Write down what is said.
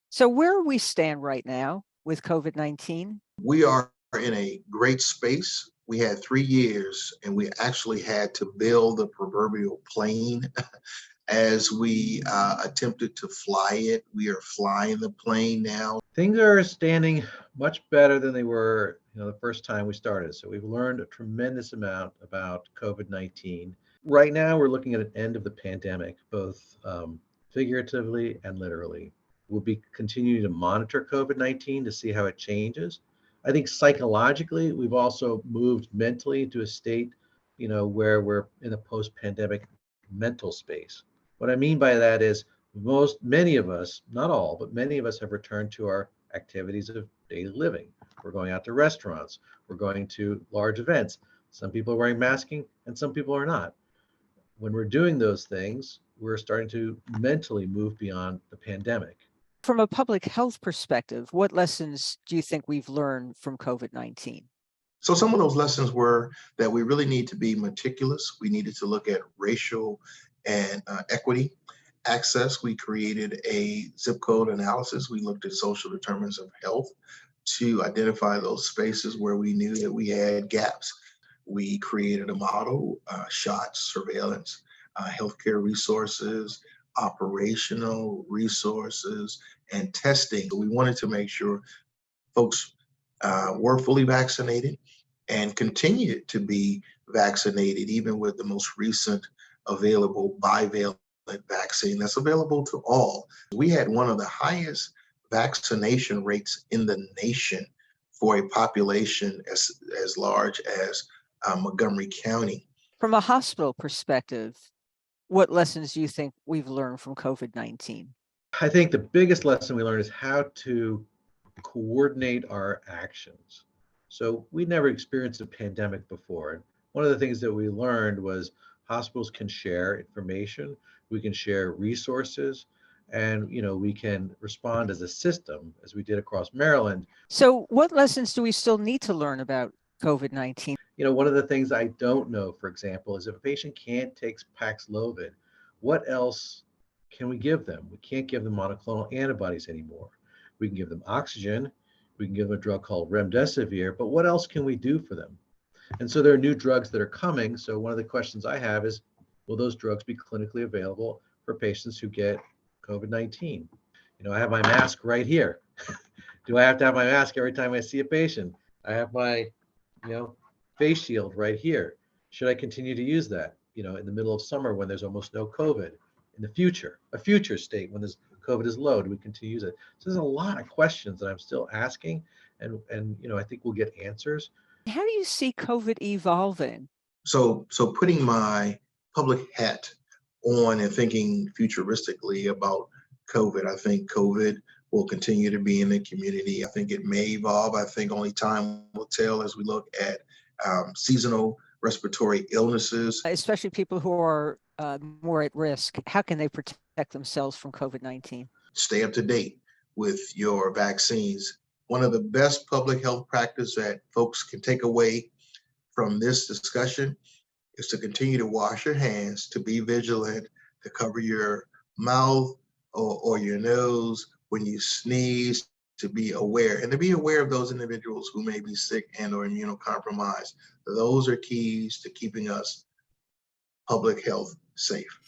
So where we stand right now with COVID-19? We are in with COVID-19. We are in a great space. We had 3 years and we actually had to build the proverbial plane as we attempted to fly it. We are flying the plane now. Things are standing much better than they were, the first time we started. So we've learned a tremendous amount about COVID-19. Right now, we're looking at an end of the pandemic, both figuratively and literally. We'll be continuing to monitor COVID-19 to see how it changes. I think psychologically, we've also moved mentally into a state, where we're in a post-pandemic mental space. What I mean by that is many of us, not all, but many of us have returned to our activities of daily living. We're going out to restaurants, we're going to large events. Some people are wearing masking and some people are not. When we're doing those things, we're starting to mentally move beyond the pandemic. From a public health perspective, what lessons do you think we've learned from COVID-19? So some of those lessons were that we really need to be meticulous. We needed to look at racial and equity access. We created a zip code analysis. We looked at social determinants of health to identify those spaces where we knew that we had gaps. We created a model, shots, surveillance, healthcare resources, operational resources, and testing. We wanted to make sure folks were fully vaccinated and continue to be vaccinated, even with the most recent available bivalent vaccine that's available to all. We had one of the highest vaccination rates in the nation for a population as large as Montgomery County. From a hospital perspective, what lessons do you think we've learned from COVID-19? I think the biggest lesson we learned is how to coordinate our actions. So we never experienced a pandemic before. And one of the things that we learned was hospitals can share information, we can share resources, and we can respond as a system as we did across Maryland. So what lessons do we still need to learn about COVID-19? One of the things I don't know, for example, is if a patient can't take Paxlovid, what else can we give them? We can't give them monoclonal antibodies anymore. We can give them oxygen. We can give them a drug called remdesivir, but what else can we do for them? And so there are new drugs that are coming. So one of the questions I have is, will those drugs be clinically available for patients who get COVID-19? I have my mask right here. Do I have to have my mask every time I see a patient? I have my, face shield right here. Should I continue to use that, in the middle of summer when there's almost no COVID? In the future, a future state when this COVID is low, do we continue to use it? So there's a lot of questions that I'm still asking, and I think we'll get answers. How do you see COVID evolving? So putting my public hat on and thinking futuristically about COVID, I think COVID will continue to be in the community. I think it may evolve. I think only time will tell as we look at seasonal respiratory illnesses. Especially people who are more at risk. How can they protect themselves from COVID-19? Stay up to date with your vaccines. One of the best public health practice that folks can take away from this discussion is to continue to wash your hands, to be vigilant, to cover your mouth or your nose when you sneeze, to be aware, and to be aware of those individuals who may be sick and or immunocompromised. Those are keys to keeping us public health safe.